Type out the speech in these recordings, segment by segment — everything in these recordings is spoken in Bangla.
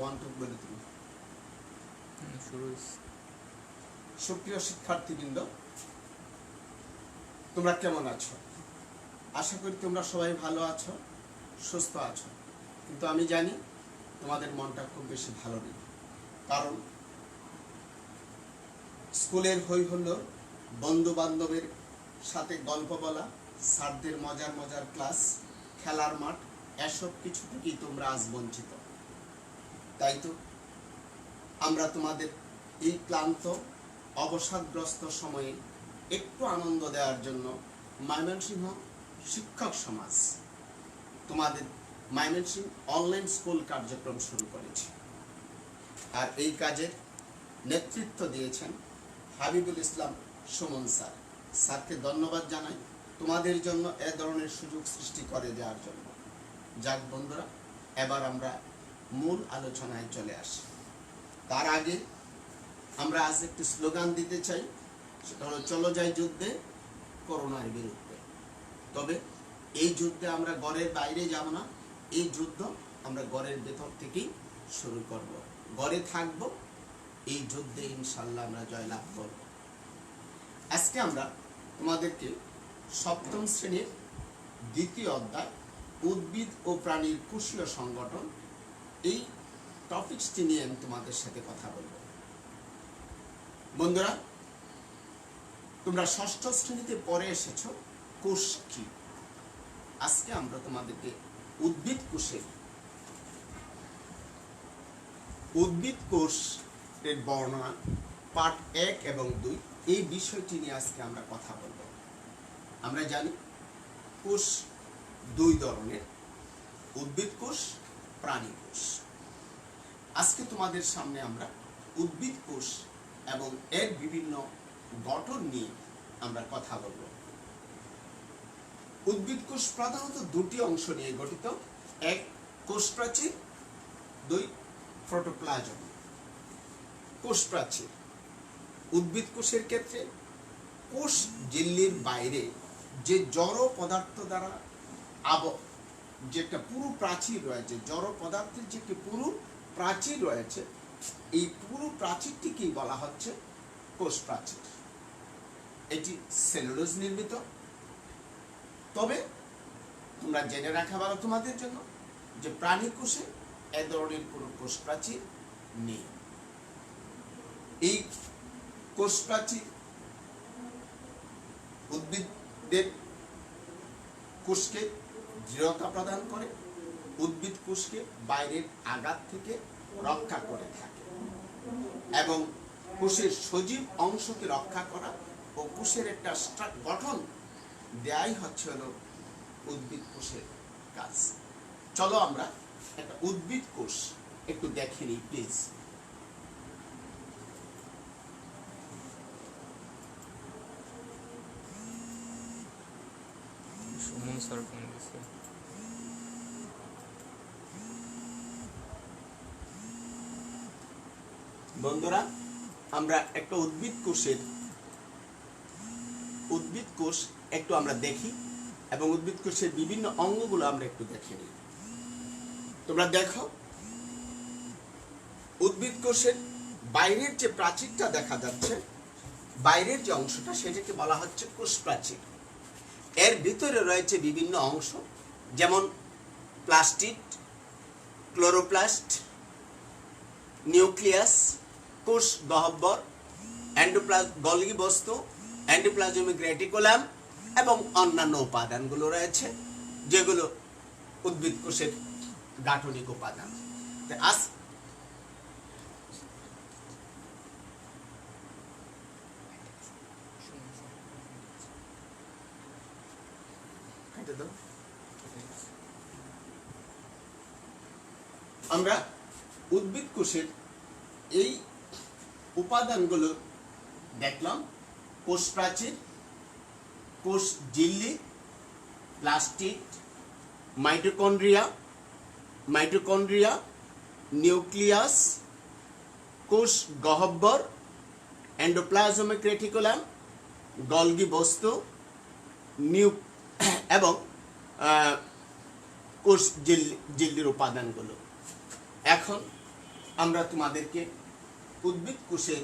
ওয়ান টু বলে তুমি। সুপ্রিয় শিক্ষার্থীবৃন্দ, তোমরা কেমন আছো? আশা করি তোমরা সবাই ভালো আছো, সুস্থ আছো। কিন্তু আমি জানি তোমাদের মনটা খুব বেশি ভালো নেই, কারণ স্কুলের হই হল্লোর, বন্ধু বান্ধবের সাথে গল্প বলা, স্যারদের মজার মজার ক্লাস, খেলার মাঠ, এসব কিছু থেকেই তোমরা আজ বঞ্চিত। তাই তো আমরা তোমাদের এই ক্লান্ত অবসাদগ্রস্ত সময়ে একটু আনন্দ দেওয়ার জন্য ময়মনসিংহ শিক্ষক সমাজ তোমাদের ময়মনসিংহ অনলাইন স্কুল কার্যক্রম শুরু করেছে। আর এই কাজের নেতৃত্ব দিয়েছেন হাবিবুল ইসলাম সুমন স্যার। স্যারকে ধন্যবাদ জানাই তোমাদের জন্য এ ধরনের সুযোগ সৃষ্টি করে দেওয়ার জন্য। যাক বন্ধুরা, এবার আমরা মূল আলোচনায় চলে আসি। তার আগে আমরা আজ একটি স্লোগান দিতে চাই, সেটা হলো চলো যাই যুদ্ধে করোনার বিরুদ্ধে। তবে এই যুদ্ধে আমরা ঘরের বাইরে যাব না, এই যুদ্ধ আমরা ঘরের ভেতর থেকেই শুরু করব। ঘরে থাকব, এই যুদ্ধে ইনশাল্লাহ আমরা জয়লাভ করব। আজকে আমরা তোমাদেরকে সপ্তম শ্রেণীর দ্বিতীয় অধ্যায় উদ্ভিদ ও প্রাণীর কোষীয় সংগঠন, এই টপিকসটি নিয়ে আমি তোমাদের সাথে কথা বলবো। বন্ধুরা, তোমরা ষষ্ঠ শ্রেণীতে পড়ে এসেছো কোষ কি। আজকে আমরা তোমাদেরকে উদ্ভিদ কোষের বর্ণনা পার্ট 1 এবং 2 এই বিষয়টি নিয়ে আজকে আমরা কথা বলবো। আমরা জানি কোষ দুই ধরনের, উদ্ভিদ কোষ, প্রাণী কোষ। আজকে তোমাদের সামনে আমরা উদ্ভিদ কোষ এবং এর বিভিন্ন গঠন নিয়ে আমরা কথা বলবো। উদ্ভিদ কোষ প্রধানত দুটি অংশ নিয়ে গঠিত, এক কোষ প্রাচীর, দুই প্রোটোপ্লাজম। কোষ প্রাচীর উদ্ভিদ কোষের ক্ষেত্রে কোষ ঝিল্লির বাইরে যে জড় পদার্থ দ্বারা যে একটা পুরু প্রাচীর রয়েছে, জড় পদার্থের যে একটি পুরু প্রাচীর রয়েছে, এই পুরু প্রাচীরটিকেই বলা হচ্ছে কোষ প্রাচীর। এটি সেলুলোজ নির্মিত। তবে তোমরা জেনে রাখা ভালো তোমাদের জন্য যে প্রাণী কোষে এ ধরনের কোনো কোষ প্রাচীর নেই। এই কোষ প্রাচীর উদ্ভিদের কোষকে দৃঢ়তা প্রদান করে, উদ্ভিদ কোষকে বাইরের আঘাত থেকে রক্ষা করে থাকে এবং কোষের সজীব অংশকে রক্ষা করা ও কোষের একটা গঠন দেয়াই হচ্ছে হলো উদ্ভিদ কোষের কাজ। চলো আমরা একটা উদ্ভিদ কোষ একটু দেখে নিই প্লিজ। বন্ধুরা, আমরা একটা উদ্ভিদ কোষ একটু আমরা দেখি এবং উদ্ভিদ কোষের বিভিন্ন অঙ্গগুলো আমরা একটু দেখে নিই। তোমরা দেখো, উদ্ভিদ কোষের বাইরের যে প্রাচীরটা দেখা যাচ্ছে, বাইরের যে অংশটা, সেটাকে বলা হচ্ছে কোষ প্রাচীর। এর ভিতরে রয়েছে বিভিন্ন অংশ, যেমন প্লাস্টিড, ক্লোরোপ্লাস্ট, নিউক্লিয়াস, কোষ গহ্বর, গলগি বস্তু, এন্ডোপ্লাজমিক রেটিকুলাম এবং অন্যান্য উপাদানগুলো রয়েছে, যেগুলো উদ্ভিদ কোষের গাঠনিক উপাদান। আজ আমরা উদ্ভিদ কোষের এই উপাদানগুলো দেখলাম: কোষ প্রাচীর, কোষ ঝিল্লি, প্লাস্টিড, মাইটোকন্ড্রিয়া, নিউক্লিয়াস, কোষ গহ্বর, এন্ডোপ্লাজমিক রেটিকুলাম, গলগি বস্তু এবং কোষ ঝিল্লির উপাদানগুলো। এখন আমরা তোমাদেরকে উদ্ভিদ কোষের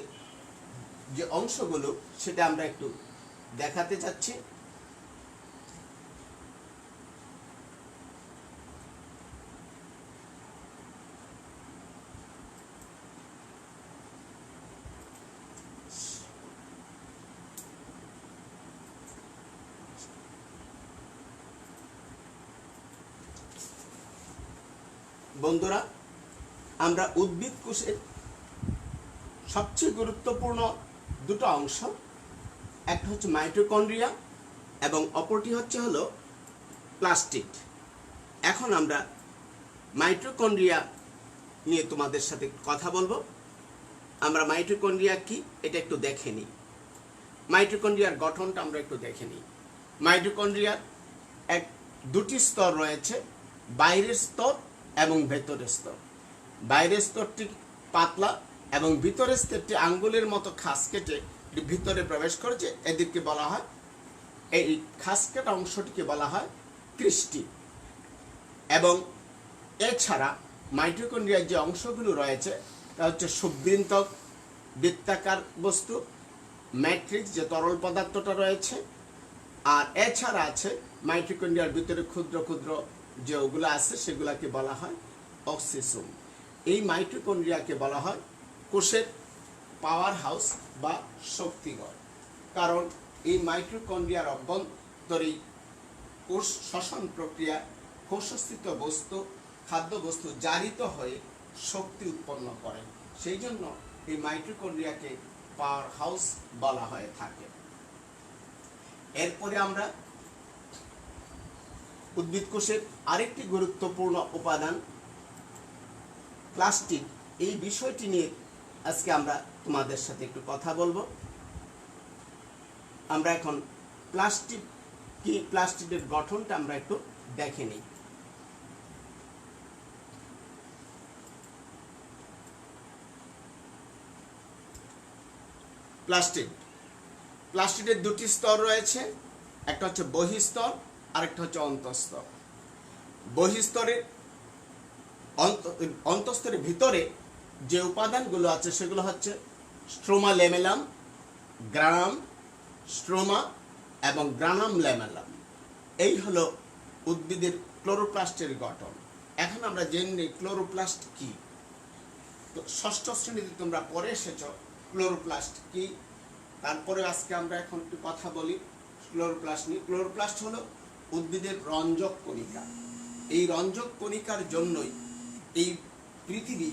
যে অংশগুলো সেটা আমরা একটু দেখাতে চাচ্ছি। বন্ধুরা, আমরা উদ্ভিদ কোষের সবচেয়ে গুরুত্বপূর্ণ দুটো অংশ, একটা হচ্ছে মাইটোকন্ড্রিয়া এবং অপরটি হলো প্লাস্টিড। এখন আমরা মাইটোকন্ড্রিয়া নিয়ে তোমাদের সাথে কথা বলবো। আমরা মাইটোকন্ড্রিয়া কি এটা একটু দেখে নিই। মাইটোকন্ড্রিয়ার গঠনটা আমরা একটু দেখে নিই। মাইটোকন্ড্রিয়ার দুটি স্তর রয়েছে, বাইরের স্তর এবং ভেতরের স্তর। বাইরের স্তরটি পাতলা এবং ভিতরের স্তরটি আঙ্গুলের মতো খাস কেটে ভিতরে প্রবেশ করেছে, এদেরকে বলা হয়, এই খাস কাটা অংশটিকে বলা হয় ক্রিস্টি। এবং এছাড়া মাইটোকন্ড্রিয়ার যে অংশগুলো রয়েছে তা হচ্ছে সুবৃন্তক বৃত্তাকার বস্তু, ম্যাট্রিক্স যে তরল পদার্থটা রয়েছে, আর এছাড়া আছে মাইটোকন্ড্রিয়ার ভিতরে ক্ষুদ্র ক্ষুদ্র যে ওগুলো আছে সেগুলোকে বলা হয় অক্সিসোম। এই মাইটোকন্ড্রিয়াকে বলা হয় কোষের পাওয়ার হাউস বা শক্তিগড়, কারণ এই মাইটোকন্ড্রিয়ার অভ্যন্তরেই কোষ শ্বসন প্রক্রিয়া, কোষস্থিত বস্তু, খাদ্যবস্তু জারিত হয়ে শক্তি উৎপন্ন করে। সেই জন্য এই মাইটোকন্ড্রিয়াকে পাওয়ার হাউস বলা হয়ে থাকে। এরপরে আমরা উদ্ভিদ কোষের আরেকটি গুরুত্বপূর্ণ উপাদান প্লাস্টিড, এই বিষয়টি নিয়ে আজকে আমরা তোমাদের সাথে একটু কথা বলবো। আমরা এখন প্লাস্টিড কি, প্লাস্টিডের গঠনটা আমরা একটু দেখে নিই। প্লাস্টিডের দুটি স্তর রয়েছে, একটা হচ্ছে বহিঃস্তর আর একটা হচ্ছে অন্তঃস্তর। বহিঃস্তরের অন্তঃস্তরের ভিতরে যে উপাদানগুলো আছে সেগুলো হচ্ছে স্ট্রোমা ল্যামেলাম, গ্রানাম স্ট্রোমা এবং গ্রানাম ল্যামেলাম। এই হলো উদ্ভিদের ক্লোরোপ্লাস্টের গঠন। এখন আমরা জেনে নিই ক্লোরোপ্লাস্ট কি। ষষ্ঠ শ্রেণীতে তোমরা পড়ে এসেছ ক্লোরোপ্লাস্ট কি, তারপরে আজকে আমরা এখন একটু কথা বলি ক্লোরোপ্লাস্ট নিয়ে। ক্লোরোপ্লাস্ট হলো উদ্ভিদের রঞ্জক কণিকা। এই রঞ্জক কণিকার জন্যই এই পৃথিবী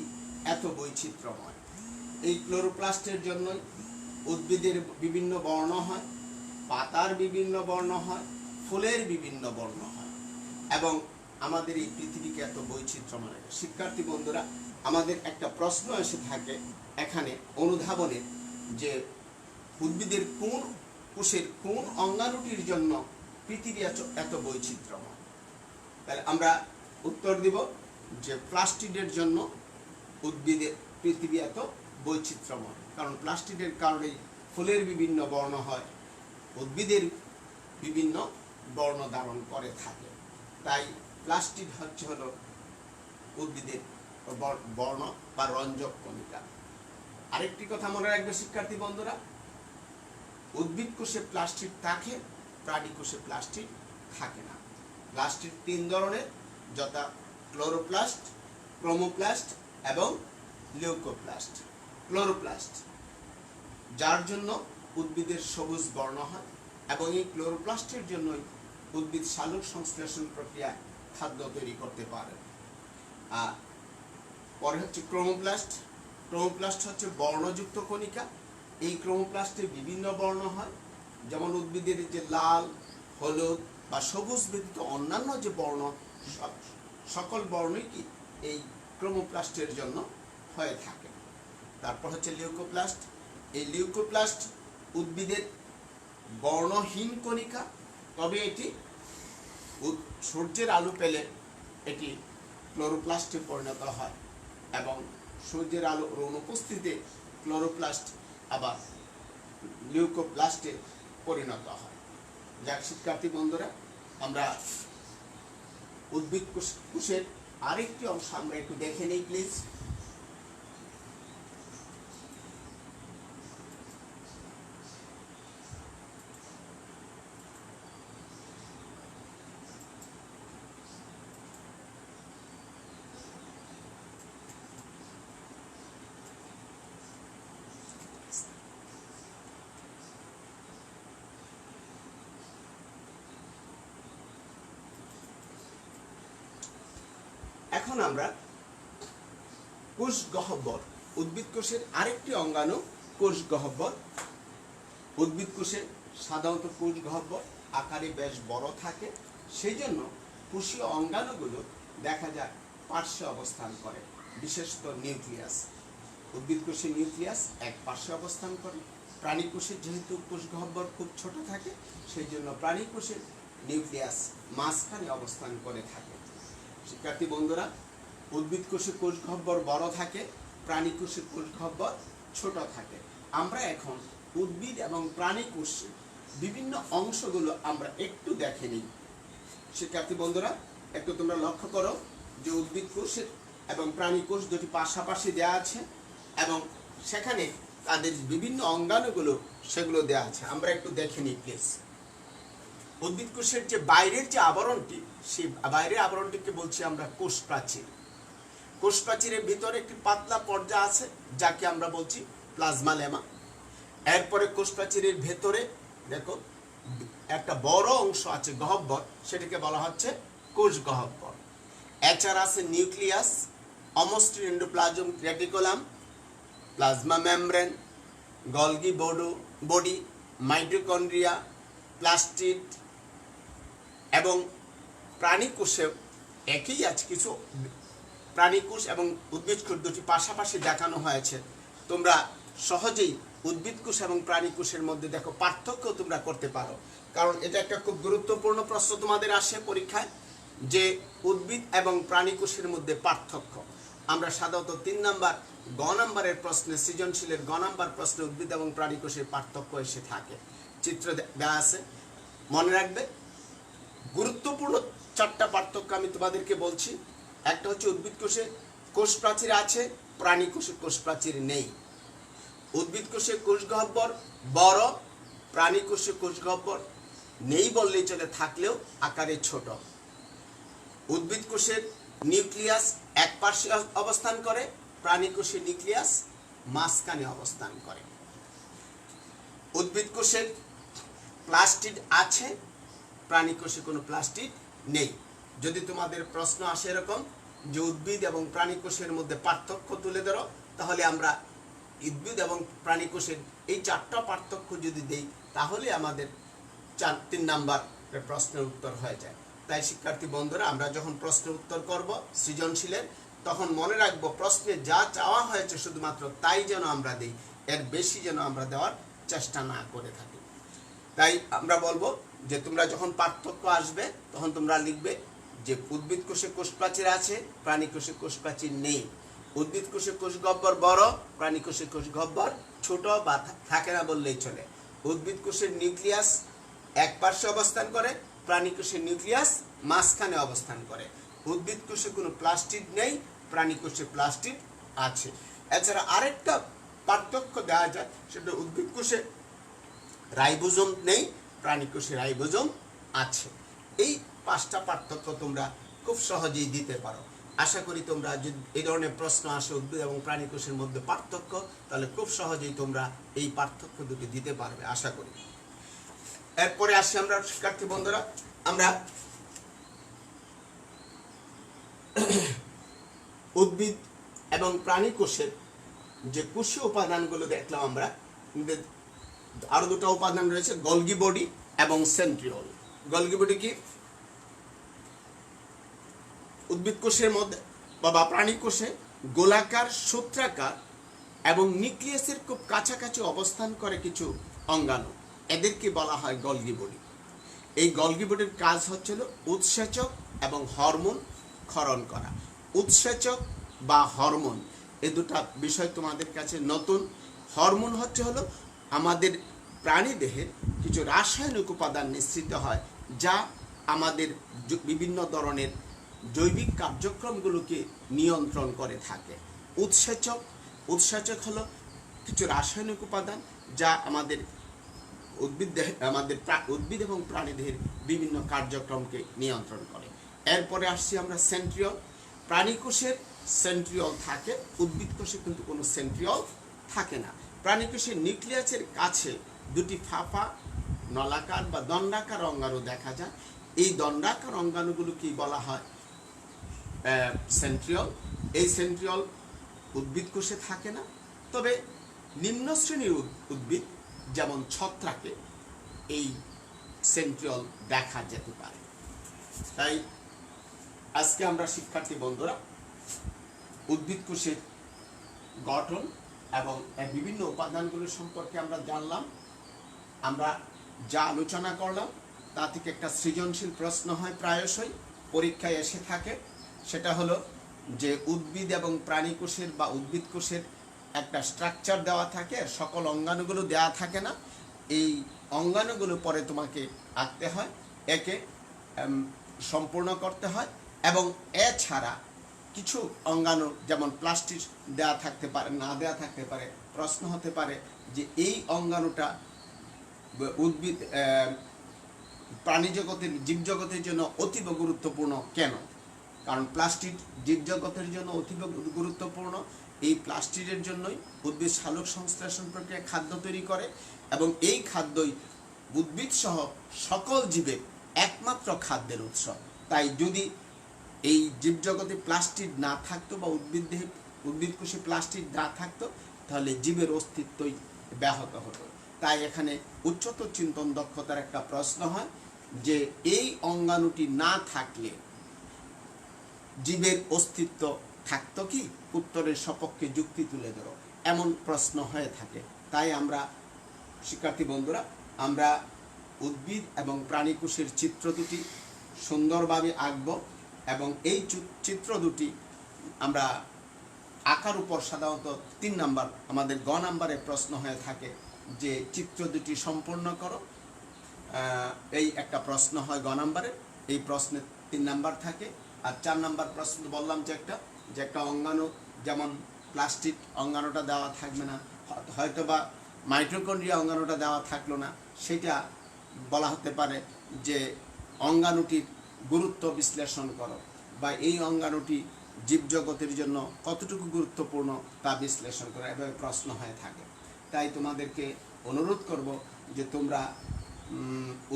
এত বৈচিত্র্যময়। এই ক্লোরোপ্লাস্টের জন্যই উদ্ভিদের বিভিন্ন বর্ণ হয়, পাতার বিভিন্ন বর্ণ হয়, ফুলের বিভিন্ন বর্ণ হয় এবং আমাদের এই পৃথিবীকে এত বৈচিত্র্যময়। শিক্ষার্থী বন্ধুরা, আমাদের একটা প্রশ্ন এসে থাকে এখানে অনুধাবনের, যে উদ্ভিদের কোন কোষের কোন অঙ্গাণুটির জন্য পৃথিবী এত বৈচিত্র্যময়। তাহলে আমরা উত্তর দিব যে প্লাস্টিডের জন্য উদ্ভিদের পৃথিবী এত বৈচিত্র্যময়, কারণ প্লাস্টিডের কারণেই ফুলের বিভিন্ন বর্ণ হয়, উদ্ভিদের বিভিন্ন বর্ণ ধারণ করে থাকে। তাই প্লাস্টিড হলো উদ্ভিদের বর্ণ বা রঞ্জক কণিকা। আরেকটি কথা মনে রাখবে শিক্ষার্থী বন্ধুরা, উদ্ভিদ কোষে প্লাস্টিড থাকে, প্রাণী কোষে প্লাস্টিড থাকে না। প্লাস্টিড তিন ধরনের, যথা ক্লোরোপ্লাস্ট, ক্রোমোপ্লাস্ট এবং লিউকোপ্লাস্ট। ক্লোরোপ্লাস্ট যার জন্য উদ্ভিদের সবুজ বর্ণ হয় এবং এই ক্লোরোপ্লাস্টের জন্যই উদ্ভিদ সালোক সংশ্লেষণ প্রক্রিয়া খাদ্য তৈরি করতে পারে। আর পরে হচ্ছে ক্রোমোপ্লাস্ট। ক্রোমোপ্লাস্ট হচ্ছে বর্ণযুক্ত কণিকা। এই ক্রোমোপ্লাস্টে বিভিন্ন বর্ণ হয়, যেমন উদ্ভিদের যে লাল, হলুদ বা সবুজ ব্যতীত অন্যান্য যে বর্ণ, সকল বর্ণই কি এই ক্রোমোপ্লাস্টের জন্য হয়ে থাকে। তারপর হচ্ছে লিউকোপ্লাস্ট। এই লিউকোপ্লাস্ট উদ্ভিদের বর্ণহীন কণিকা, তবে এটি সূর্যের আলো পেলে এটি ক্লোরোপ্লাস্টে পরিণত হয় এবং সূর্যের আলোর অনুপস্থিতিতে ক্লোরোপ্লাস্ট আবার লিউকোপ্লাস্টে পরিণত হয়। যাক শিক্ষার্থী বন্ধুরা, আমরা উদ্ভিদ কোষের আরেকটি অংশ আমরা একটু দেখে নেই প্লিজ। এখন আমরা কোষ গহ্বর, উদ্ভিদ কোষের আরেকটি অঙ্গাণু কোষ গহ্বর। উদ্ভিদ কোষে সাধারণত কোষ গহ্বর আকারে বেশ বড় থাকে, সেই জন্য কোষীয় অঙ্গাণুগুলো দেখা যায় পার্শ্বে অবস্থান করে, বিশেষত নিউক্লিয়াস। উদ্ভিদ কোষে নিউক্লিয়াস এক পার্শ্বে অবস্থান করে। প্রাণী কোষে যেহেতু কোষ গহ্বর খুব ছোট থাকে, সেই জন্য প্রাণী কোষের নিউক্লিয়াস মাঝখানে অবস্থান করে থাকে। শিক্ষার্থী বন্ধুরা, উদ্ভিদ কোষে কোষ গহ্বর বড় থাকে, প্রাণী কোষে কোষ গহ্বর ছোট থাকে। আমরা এখন উদ্ভিদ এবং প্রাণী কোষের বিভিন্ন অংশগুলো আমরা একটু দেখে নিই। শিক্ষার্থী বন্ধুরা, একটু তোমরা লক্ষ্য করো যে উদ্ভিদ কোষের এবং প্রাণী কোষ দুটি পাশাপাশি দেওয়া আছে এবং সেখানে তাদের বিভিন্ন অঙ্গাণুগুলো সেগুলো দেওয়া আছে। আমরা একটু দেখে নিই প্লিজ। উদ্ভিদ কোষের যে বাইরের যে আবরণটি, সেই বাইরের আবরণটিকে বলছি আমরা কোষ প্রাচীর। কোষ প্রাচীরের ভিতরে একটি পাতলা পর্দা আছে যাকে আমরা বলছি প্লাজমা লেমা। এরপরে কোষ প্রাচীরের ভেতরে দেখো একটা বড় অংশ আছে গহ্বর, সেটাকে বলা হচ্ছে কোষ গহ্বর। এছাড়া আছে নিউক্লিয়াস, অমসৃণ endoplasm reticulum, plasma membrane, golgi body, mitochondria, plastid এবং প্রাণী কোষে একই আছে। কিছু প্রাণী কোষ এবং উদ্ভিদ কোষ দুটি পাশাপাশি দেখানো হয়েছে। তোমরা সহজেই উদ্ভিদ কোষ এবং প্রাণী কোষের মধ্যে দেখো পার্থক্য তোমরা করতে পারো, কারণ এটা একটা খুব গুরুত্বপূর্ণ প্রশ্ন তোমাদের আসে পরীক্ষায়, যে উদ্ভিদ এবং প্রাণী কোষের মধ্যে পার্থক্য। আমরা সাধারণত 3 নাম্বার গ নাম্বারের প্রশ্নে, সৃজনশীলের গ নাম্বার প্রশ্নে উদ্ভিদ এবং প্রাণী কোষের পার্থক্য এসে থাকে। চিত্র দেওয়া আছে, মনে রাখবে। গুরুত্বপূর্ণ 4টা পার্থক্য আমি তোমাদেরকে বলছি। একটা হচ্ছে উদ্ভিদ কোষে কোষ প্রাচীর আছে, প্রাণী কোষে কোষ প্রাচীর নেই। উদ্ভিদ কোষে কোষ গহ্বর বড়, প্রাণী কোষে কোষ গহ্বর নেই বললেই চলে, থাকলেও আকারে ছোট। উদ্ভিদ কোষের নিউক্লিয়াস এক পাশে অবস্থান করে, প্রাণী কোষের নিউক্লিয়াস মাঝখানে অবস্থান করে। উদ্ভিদ কোষের প্লাস্টিড আছে, প্রাণী কোষে কোনো প্লাস্টিড নেই। যদি তোমাদের প্রশ্ন আসে এরকম যে উদ্ভিদ এবং প্রাণী কোষের মধ্যে পার্থক্য তুলে ধরো, তাহলে আমরা উদ্ভিদ এবং প্রাণী কোষের এই 4টা পার্থক্য যদি দেই, তাহলে আমাদের 3 নাম্বার প্রশ্নের উত্তর হয়ে যায়। তাই শিক্ষার্থী বন্ধুরা, আমরা যখন প্রশ্নের উত্তর করব সৃজনশীলের, তখন মনে রাখবো প্রশ্নে যা চাওয়া হয়েছে শুধুমাত্র তাই যেন আমরা দিই, এর বেশি যেন আমরা দেওয়ার চেষ্টা না করে থাকি। তাই আমরা বলবো যে তোমরা যখন পার্থক্য আসবে তখন তোমরা লিখবে যে উদ্ভিদ কোষে কোষ প্রাচীর আছে, প্রাণী কোষে কোষ প্রাচীর নেই। উদ্ভিদ কোষে কোষ গহ্বর বড়, প্রাণী কোষে কোষ গহ্বর ছোট বা থাকে না বললেই চলে। উদ্ভিদ কোষের নিউক্লিয়াস এক পার্শ্বে অবস্থান করে, প্রাণী কোষের নিউক্লিয়াস মাঝখানে অবস্থান করে। উদ্ভিদ কোষে কোনো প্লাস্টিড নেই, প্রাণী কোষে প্লাস্টিড আছে। এছাড়া আরেকটা পার্থক্য দেওয়া যায়, সেটা উদ্ভিদ কোষে রাইবোজোম নেই, প্রাণী কোষে রাইবোজোম আছে। এই 5টা পার্থক্য তোমরা খুব সহজেই দিতে পারো। আশা করি তোমরা যদি এই ধরনের প্রশ্ন আসে উদ্ভিদ এবং প্রাণী কোষের মধ্যে পার্থক্য, তাহলে খুব সহজেই তোমরা এই পার্থক্য দুটি দিতে পারবে আশা করি। এরপরে আসি আমরা শিক্ষার্থী বন্ধুরা, আমরা উদ্ভিদ এবং প্রাণী কোষের যে কোষীয় উপাদানগুলো দেখলাম আমরা, আরো 2টা উপাদান রয়েছে, গলগি বডি এবং সেন্ট্রিওল। গলগি বডি কি? উদ্ভিদ কোষের মধ্যে বা প্রাণী কোষে গোলাকার, সূত্রাকার এবং নিউক্লিয়াসের খুব কাছাকাছি অবস্থান করে কিছু অঙ্গাণু, এদেরকে বলা হয় গলগি বডি। এই গলগি বডির কাজ হচ্ছিল উৎসেচক এবং হরমোন ক্ষরণ করা। উৎসেচক বা হরমোন, এই 2টা বিষয় তোমাদের কাছে নতুন। হরমোন হলো আমাদের প্রাণী দেহের কিছু রাসায়নিক উপাদান নিঃসৃত হয়, যা আমাদের বিভিন্ন ধরনের জৈবিক কার্যক্রমগুলোকে নিয়ন্ত্রণ করে থাকে। উৎসেচক হলো কিছু রাসায়নিক উপাদান যা আমাদের উদ্ভিদ এবং প্রাণী দেহের বিভিন্ন কার্যক্রমকে নিয়ন্ত্রণ করে। এরপরে আসছি আমরা সেন্ট্রিওল। প্রাণী কোষের সেন্ট্রিওল থাকে, উদ্ভিদ কোষে কিন্তু কোনো সেন্ট্রিওল থাকে না। প্রাণী কোষের নিউক্লিয়াসের কাছে 2টি ফাঁপা নলাকার বা দণ্ডাকার অঙ্গাণু দেখা যায়। এই দণ্ডাকার অঙ্গাণুগুলোকে বলা হয় সেন্ট্রিওল। এই সেন্ট্রিওল উদ্ভিদ কোষে থাকে না, তবে নিম্ন শ্রেণীর উদ্ভিদ যেমন ছত্রাকে এই সেন্ট্রিওল দেখা যেতে পারে। তাই আজকে আমরা শিক্ষার্থী বন্ধুরা উদ্ভিদ কোষের গঠন এবং বিভিন্ন উপাদানগুলো সম্পর্কে আমরা জানলাম। আমরা যা আলোচনা করলাম তা থেকে একটা সৃজনশীল প্রশ্ন হয়, প্রায়শই পরীক্ষায় এসে থাকে। সেটা হলো যে উদ্ভিদ এবং প্রাণী কোষের বা উদ্ভিদ কোষের একটা স্ট্রাকচার দেওয়া থাকে, সকল অঙ্গাণুগুলো দেওয়া থাকে না। এই অঙ্গাণুগুলো পরে তোমাকে আঁকতে হয়, একে সম্পূর্ণ করতে হয়। এবং এছাড়া কিছু অঙ্গাণু যেমন প্লাস্টিক দেওয়া থাকতে পারে, না দেওয়া থাকতে পারে। প্রশ্ন হতে পারে যে এই অঙ্গাণুটা উদ্ভিদ প্রাণী জগতের জীবজগতের জন্য অতীব গুরুত্বপূর্ণ কেন? কারণ প্লাস্টিক জীবজগতের জন্য অতীব গুরুত্বপূর্ণ। এই প্লাস্টিকের জন্যই উদ্ভিদ সালোক সংশ্লেষণ প্রক্রিয়া খাদ্য তৈরি করে, এবং এই খাদ্যই উদ্ভিদ সহ সকল জীবের একমাত্র খাদ্যের উৎস। তাই যদি এই জীবজগতে প্লাস্টিক না থাকতো বা উদ্ভিদ কোষে প্লাস্টিক না থাকতো, তাহলে জীবের অস্তিত্বই ব্যাহত হতো। তাই এখানে উচ্চতর চিন্তন দক্ষতার একটা প্রশ্ন হয় যে এই অঙ্গাণুটি না থাকলে জীবের অস্তিত্ব থাকতো কি? উত্তরের সপক্ষে যুক্তি তুলে ধরো, এমন প্রশ্ন হয়ে থাকে। তাই আমরা শিক্ষার্থী বন্ধুরা আমরা উদ্ভিদ এবং প্রাণী কোষের চিত্র দুটি সুন্দরভাবে আঁকব, এবং এই চিত্র দুটি আমরা আঁকার উপর সাধারণত 3 নাম্বার আমাদের গ নাম্বারে প্রশ্ন হয়ে থাকে যে চিত্র দুটি সম্পূর্ণ করো। এই একটা প্রশ্ন হয় গ নাম্বারে, এই প্রশ্নে 3 নাম্বার থাকে। আর 4 নাম্বার প্রশ্ন বললাম যে একটা অঙ্গাণু যেমন প্লাস্টিক অঙ্গাণুটা দেওয়া থাকবে না, হয়তো বা মাইটোকন্ড্রিয়া অঙ্গাণুটা দেওয়া থাকলো না, সেটা বলা হতে পারে যে অঙ্গাণুটির গুরুত্ব বিশ্লেষণ করো, বা এই অঙ্গাণুটি জীবজগতের জন্য কতটুকু গুরুত্বপূর্ণ তা বিশ্লেষণ করো। এভাবে প্রশ্ন হয়ে থাকে। তাই তোমাদেরকে অনুরোধ করব যে তোমরা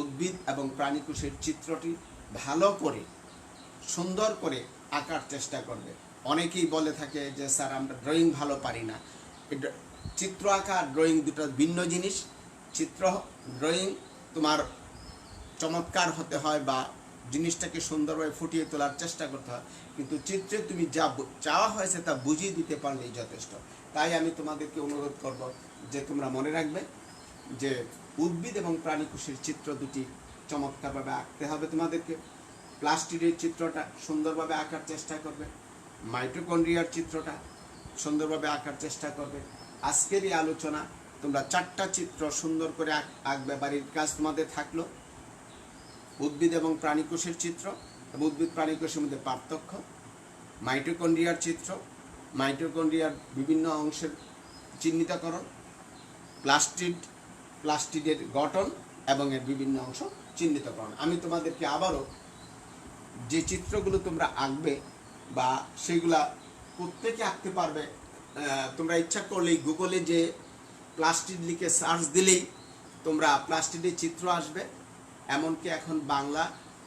উদ্ভিদ এবং প্রাণী কোষের চিত্রটি ভালো করে সুন্দর করে আঁকার চেষ্টা করবে। অনেকেই বলে থাকে যে স্যার আমরা ড্রয়িং ভালো পারি না। চিত্র আঁকা আর ড্রয়িং দুটো ভিন্ন জিনিস। ড্রয়িং তোমার চমৎকার হতে হয় বা জিনিসটাকে সুন্দরভাবে ফুটিয়ে তোলার চেষ্টা করতে হয়, কিন্তু চিত্রে তুমি যা চাওয়া হয়েছে তা বুঝিয়ে দিতে পারলেই যথেষ্ট। তাই আমি তোমাদেরকে অনুরোধ করব যে তোমরা মনে রাখবে যে উদ্ভিদ এবং প্রাণী কোষের চিত্র দুটি চমৎকারভাবে আঁকতে হবে তোমাদেরকে। প্লাস্টিকের চিত্রটা সুন্দরভাবে আঁকার চেষ্টা করবে, মাইটোকন্ড্রিয়ার চিত্রটা সুন্দরভাবে আঁকার চেষ্টা করবে। আজকের এই আলোচনা তোমরা 4টা চিত্র সুন্দর করে আঁকবে। বাড়ির কাজ তোমাদের থাকলো উদ্ভিদ এবং প্রাণী কোষের চিত্র এবং উদ্ভিদ প্রাণী কোষের মধ্যে পার্থক্য, মাইটোকন্ড্রিয়ার চিত্র, মাইটোকন্ড্রিয়ার বিভিন্ন অংশের চিহ্নিতকরণ, প্লাস্টিডের গঠন এবং এর বিভিন্ন অংশ চিহ্নিতকরণ। আমি তোমাদেরকে আবারও যে চিত্রগুলো তোমরা আঁকবে বা সেগুলা প্রত্যেকে আঁকতে পারবে, তোমরা ইচ্ছা করলেই গুগলে যে প্লাস্টিড লিখে সার্চ দিলেই তোমরা প্লাস্টিডের চিত্র আসবে, এমনকি এখন বাংলা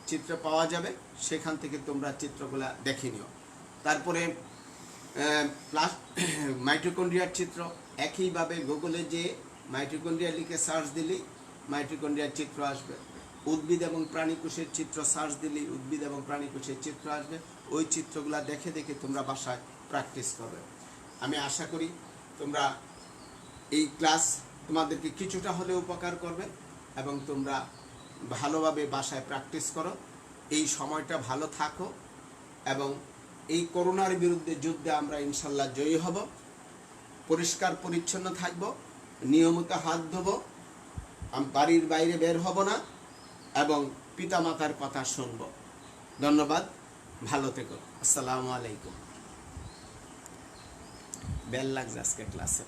চিত্র পাওয়া যাবে, সেখান থেকে তোমরা চিত্রগুলা দেখে নিও। তারপরে মাইটোকন্ড্রিয়ার চিত্র একইভাবে গুগলে যে মাইটোকন্ড্রিয়া লিখে সার্চ দিলেই মাইটোকন্ড্রিয়ার চিত্র আসবে। উদ্ভিদ এবং প্রাণী কোষের চিত্র সার্চ দিলেই উদ্ভিদ এবং প্রাণী কোষের চিত্র আসবে। ওই চিত্রগুলা দেখে দেখে তোমরা বাসায় প্র্যাকটিস করবে। আমি আশা করি তোমরা এই ক্লাস তোমাদেরকে কিছুটা হলেও উপকার করবে এবং তোমরা ভালোভাবে বাসায় প্র্যাকটিস করো। এই সময়টা ভালো থাকো এবং এই করোনার বিরুদ্ধে যুদ্ধে আমরা ইনশাল্লাহ জয়ী হব। পরিষ্কার পরিচ্ছন্ন থাকব, নিয়মিত হাত ধোবো, বাড়ির বাইরে বের হব না এবং পিতামাতার কথা শুনব। ধন্যবাদ, ভালো থেকো। আসসালামু আলাইকুম। বেল লাগছে আজকে ক্লাসে।